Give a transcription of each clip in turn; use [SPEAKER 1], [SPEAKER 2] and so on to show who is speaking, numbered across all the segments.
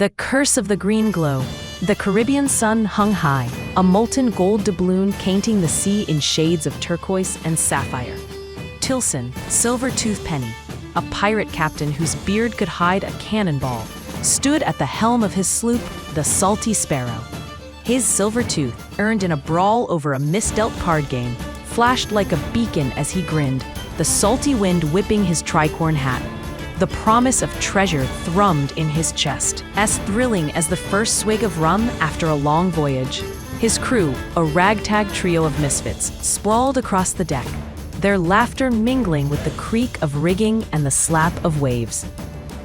[SPEAKER 1] The curse of the green glow. The Caribbean sun hung high, a molten gold doubloon painting the sea in shades of turquoise and sapphire. Tillson, silver-toothed penny, a pirate captain whose beard could hide a cannonball, stood at the helm of his sloop, the Salty Sparrow. His silver tooth, earned in a brawl over a misdealt card game, flashed like a beacon as he grinned, the salty wind whipping his tricorn hat. The promise of treasure thrummed in his chest, as thrilling as the first swig of rum after a long voyage. His crew, a ragtag trio of misfits, sprawled across the deck, their laughter mingling with the creak of rigging and the slap of waves.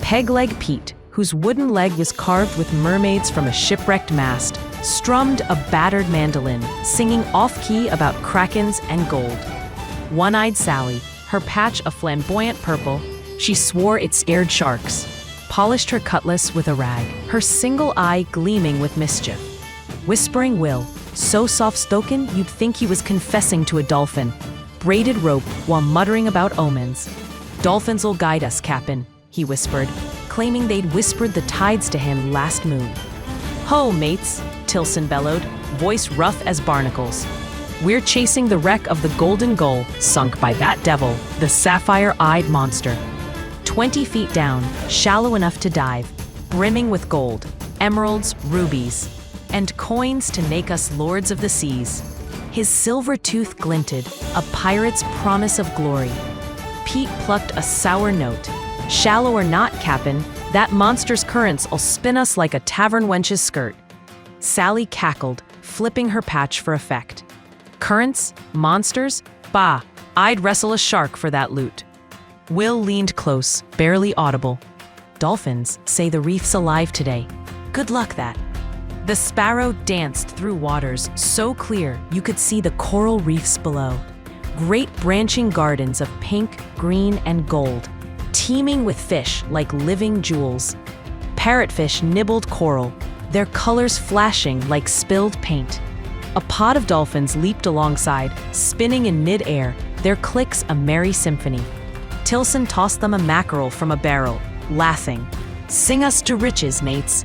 [SPEAKER 1] Pegleg Pete, whose wooden leg was carved with mermaids from a shipwrecked mast, strummed a battered mandolin, singing off-key about krakens and gold. One-eyed Sally, her patch a flamboyant purple, she swore it scared sharks, polished her cutlass with a rag, her single eye gleaming with mischief. Whispering Will, so soft-spoken you'd think he was confessing to a dolphin, braided rope while muttering about omens. "Dolphins'll guide us, Cap'n," he whispered, claiming they'd whispered the tides to him last moon. "Ho, mates," Tillson bellowed, voice rough as barnacles. "We're chasing the wreck of the Golden Gull, sunk by that devil, the Sapphire Eye'd Monster. 20 feet down, shallow enough to dive, brimming with gold, emeralds, rubies, and coins to make us lords of the seas." His silver tooth glinted, a pirate's promise of glory. Pete plucked a sour note. "Shallow or not, Cap'n, that monster's currents'll spin us like a tavern wench's skirt." Sally cackled, flipping her patch for effect. "Currents? Monsters? Bah, I'd wrestle a shark for that loot." Will leaned close, barely audible. "Dolphins say the reef's alive today. Good luck that." The Sparrow danced through waters so clear you could see the coral reefs below. Great branching gardens of pink, green, and gold, teeming with fish like living jewels. Parrotfish nibbled coral, their colors flashing like spilled paint. A pod of dolphins leaped alongside, spinning in mid-air, their clicks a merry symphony. Tillson tossed them a mackerel from a barrel, laughing. "Sing us to riches, mates."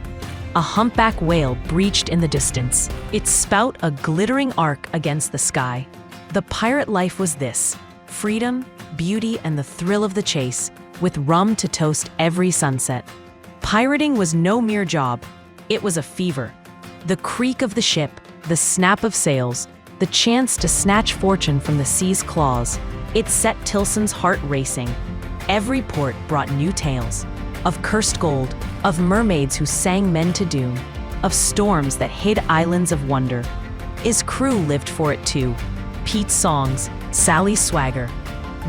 [SPEAKER 1] A humpback whale breached in the distance, its spout a glittering arc against the sky. The pirate life was this: freedom, beauty, and the thrill of the chase, with rum to toast every sunset. Pirating was no mere job, it was a fever. The creak of the ship, the snap of sails, the chance to snatch fortune from the sea's claws, it set Tillson's heart racing. Every port brought new tales, of cursed gold, of mermaids who sang men to doom, of storms that hid islands of wonder. His crew lived for it too. Pete's songs, Sally's swagger,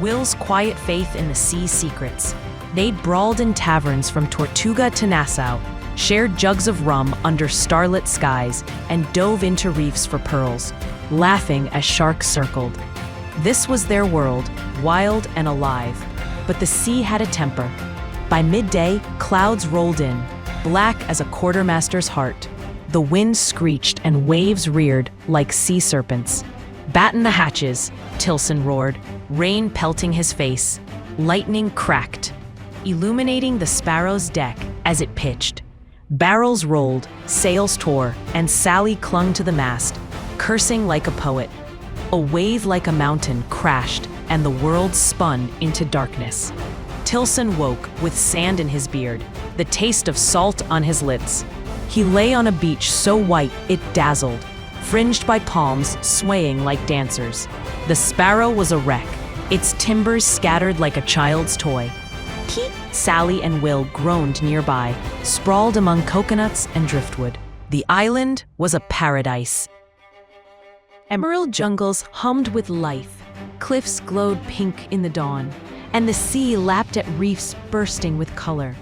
[SPEAKER 1] Will's quiet faith in the sea's secrets. They'd brawled in taverns from Tortuga to Nassau, shared jugs of rum under starlit skies, and dove into reefs for pearls, laughing as sharks circled. This was their world, wild and alive, but the sea had a temper. By midday, clouds rolled in, black as a quartermaster's heart. The wind screeched and waves reared like sea serpents. "Batten the hatches," Tillson roared, rain pelting his face. Lightning cracked, illuminating the Sparrow's deck as it pitched. Barrels rolled, sails tore, and Sally clung to the mast, cursing like a poet. A wave like a mountain crashed, and the world spun into darkness. Tillson woke with sand in his beard, the taste of salt on his lips. He lay on a beach so white it dazzled, fringed by palms swaying like dancers. The Sparrow was a wreck, its timbers scattered like a child's toy. Pete, Sally, and Will groaned nearby, sprawled among coconuts and driftwood. The island was a paradise. Emerald jungles hummed with life, cliffs glowed pink in the dawn, and the sea lapped at reefs bursting with color.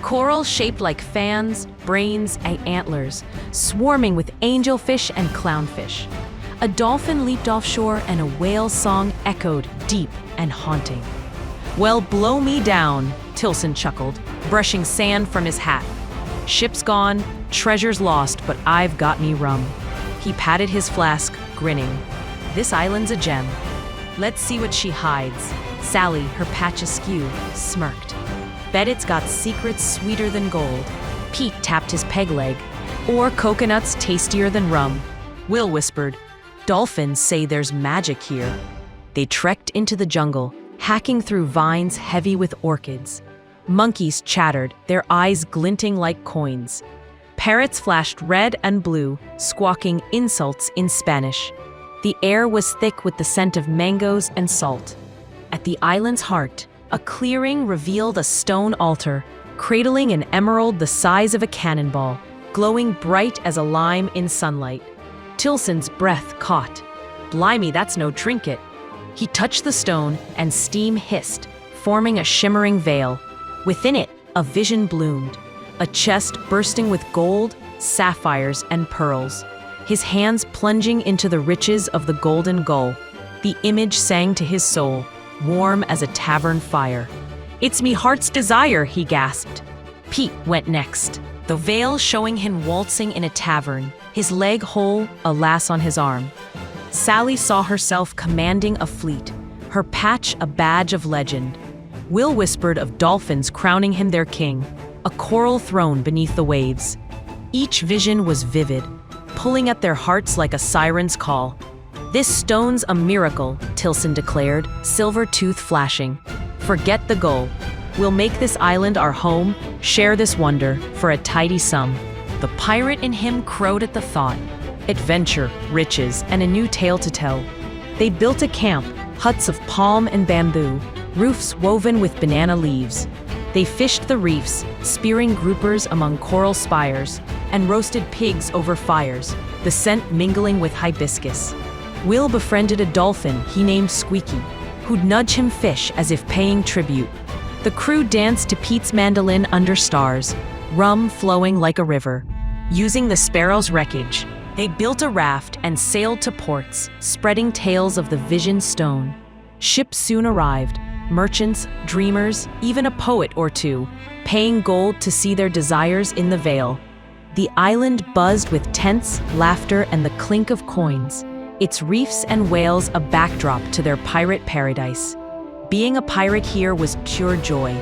[SPEAKER 1] Coral shaped like fans, brains, and antlers, swarming with angelfish and clownfish. A dolphin leaped offshore and a whale's song echoed deep and haunting. "Well, blow me down," Tillson chuckled, brushing sand from his hat. "Ship's gone, treasure's lost, but I've got me rum." He patted his flask, grinning. "This island's a gem. Let's see what she hides." Sally, her patch askew, smirked. "Bet it's got secrets sweeter than gold." Pete tapped his peg leg. Or coconuts tastier than rum. Will whispered, dolphins say there's magic here. They trekked into the jungle, hacking through vines heavy with orchids. Monkeys chattered, their eyes glinting like coins. Parrots flashed red and blue, squawking insults in Spanish. The air was thick with the scent of mangoes and salt. At the island's heart, a clearing revealed a stone altar, cradling an emerald the size of a cannonball, glowing bright as a lime in sunlight. Tillson's breath caught. Blimey, that's no trinket. He touched the stone, and steam hissed, forming a shimmering veil. Within it, a vision bloomed, a chest bursting with gold, sapphires, and pearls. His hands plunging into the riches of the Golden Gull. The image sang to his soul, warm as a tavern fire. "It's me heart's desire," he gasped. Pete went next, the veil showing him waltzing in a tavern, his leg whole, a lass on his arm. Sally saw herself commanding a fleet, her patch a badge of legend. Will whispered of dolphins crowning him their king, a coral throne beneath the waves. Each vision was vivid, pulling at their hearts like a siren's call. "This stone's a miracle," Tillson declared, silver tooth flashing. "Forget the goal. We'll make this island our home, share this wonder, for a tidy sum." The pirate in him crowed at the thought. Adventure, riches, and a new tale to tell. They built a camp, huts of palm and bamboo, roofs woven with banana leaves. They fished the reefs, spearing groupers among coral spires, and roasted pigs over fires, the scent mingling with hibiscus. Will befriended a dolphin he named Squeaky, who'd nudge him fish as if paying tribute. The crew danced to Pete's mandolin under stars, rum flowing like a river. Using the sparrow's wreckage, they built a raft and sailed to ports, spreading tales of the vision stone. Ships soon arrived, merchants, dreamers, even a poet or two, paying gold to see their desires in the veil. The island buzzed with tents, laughter, and the clink of coins, its reefs and whales a backdrop to their pirate paradise. Being a pirate here was pure joy.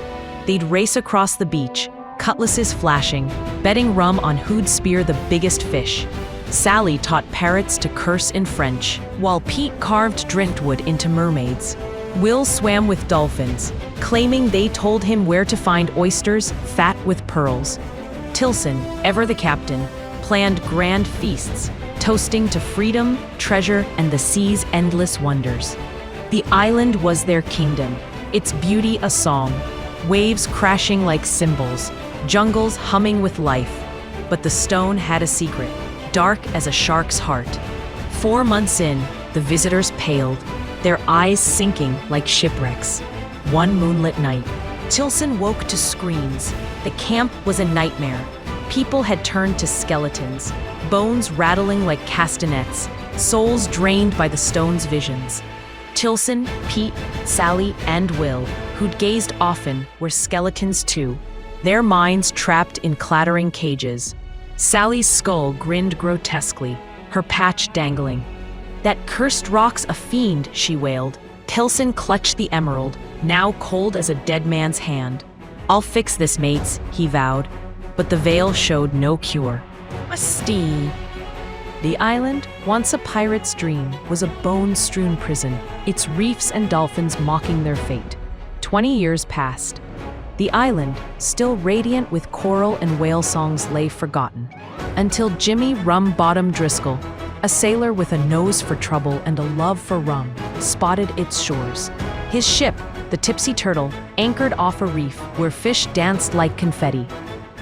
[SPEAKER 1] They'd race across the beach, cutlasses flashing, betting rum on who'd spear the biggest fish. Sally taught parrots to curse in French, while Pete carved driftwood into mermaids. Will swam with dolphins, claiming they told him where to find oysters fat with pearls. Tillson, ever the captain, planned grand feasts, toasting to freedom, treasure, and the sea's endless wonders. The island was their kingdom, its beauty a song, waves crashing like cymbals, jungles humming with life. But the stone had a secret, dark as a shark's heart. 4 months in, the visitors paled, their eyes sinking like shipwrecks. One moonlit night, Tillson woke to screams. The camp was a nightmare. People had turned to skeletons, bones rattling like castanets, souls drained by the stone's visions. Tillson, Pete, Sally, and Will, who'd gazed often, were skeletons too, their minds trapped in clattering cages. Sally's skull grinned grotesquely, her patch dangling. "That cursed rock's a fiend," she wailed. Tillson clutched the emerald, now cold as a dead man's hand. "I'll fix this, mates," he vowed. But the veil showed no cure. Musty. The island, once a pirate's dream, was a bone-strewn prison, its reefs and dolphins mocking their fate. 20 years passed. The island, still radiant with coral and whale songs, lay forgotten. Until Jimmy "Rum Bottom" Driscoll, a sailor with a nose for trouble and a love for rum, spotted its shores. His ship, the Tipsy Turtle, anchored off a reef where fish danced like confetti.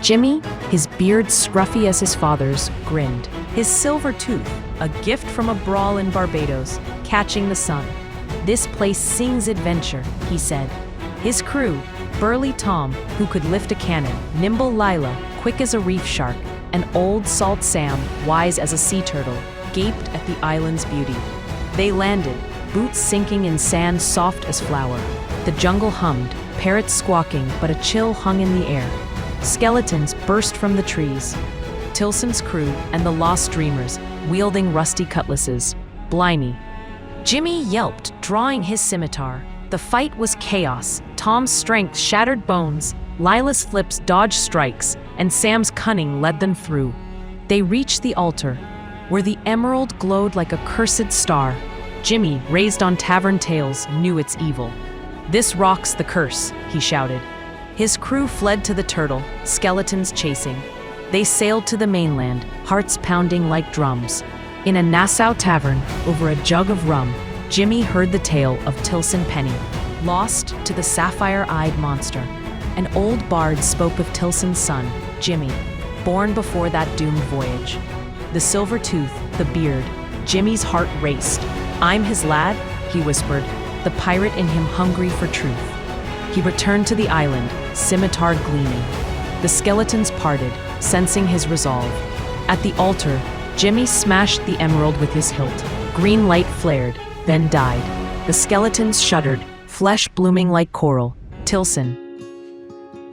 [SPEAKER 1] Jimmy, his beard scruffy as his father's, grinned, his silver tooth, a gift from a brawl in Barbados, catching the sun. "This place sings adventure," he said. His crew, burly Tom, who could lift a cannon, nimble Lila, quick as a reef shark, and old Salt Sam, wise as a sea turtle, gaped at the island's beauty. They landed, boots sinking in sand soft as flour. The jungle hummed, parrots squawking, but a chill hung in the air. Skeletons burst from the trees. Tillson's crew and the lost dreamers, wielding rusty cutlasses. Blimey. Jimmy yelped, drawing his scimitar. The fight was chaos. Tom's strength shattered bones. Lila's flips dodged strikes. and Sam's cunning led them through. They reached the altar, where the emerald glowed like a cursed star. Jimmy, raised on tavern tales, knew its evil. "This rocks the curse," he shouted. His crew fled to the turtle, skeletons chasing. They sailed to the mainland, hearts pounding like drums. In a Nassau tavern, over a jug of rum, Jimmy heard the tale of Tillson Penny, lost to the Sapphire Eye'd Monster. An old bard spoke of Tillson's son, Jimmy, born before that doomed voyage. The silver tooth, the beard, Jimmy's heart raced. "I'm his lad," he whispered, the pirate in him hungry for truth. He returned to the island, scimitar gleaming. The skeletons parted, sensing his resolve. At the altar, Jimmy smashed the emerald with his hilt. Green light flared, then died. The skeletons shuddered, flesh blooming like coral. Tillson,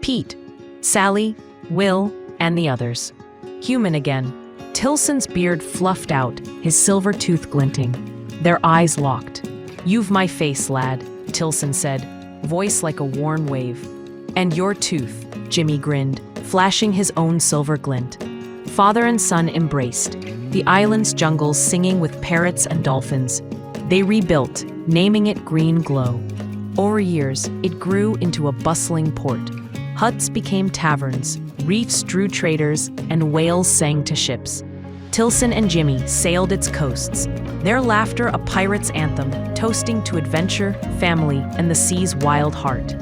[SPEAKER 1] Pete, Sally, Will, and the others. Human again. Tillson's beard fluffed out, his silver tooth glinting. Their eyes locked. "You've my face, lad," Tillson said, voice like a worn wave. "And your tooth," Jimmy grinned, flashing his own silver glint. Father and son embraced, the island's jungles singing with parrots and dolphins. They rebuilt, naming it Green Glow. Over years, it grew into a bustling port. Huts became taverns, reefs drew traders, and whales sang to ships. Tillson and Jimmy sailed its coasts, their laughter a pirate's anthem, toasting to adventure, family, and the sea's wild heart.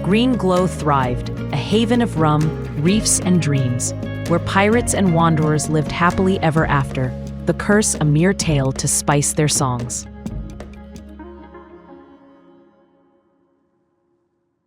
[SPEAKER 1] Green Glow thrived, a haven of rum, reefs, and dreams, where pirates and wanderers lived happily ever after, the curse a mere tale to spice their songs.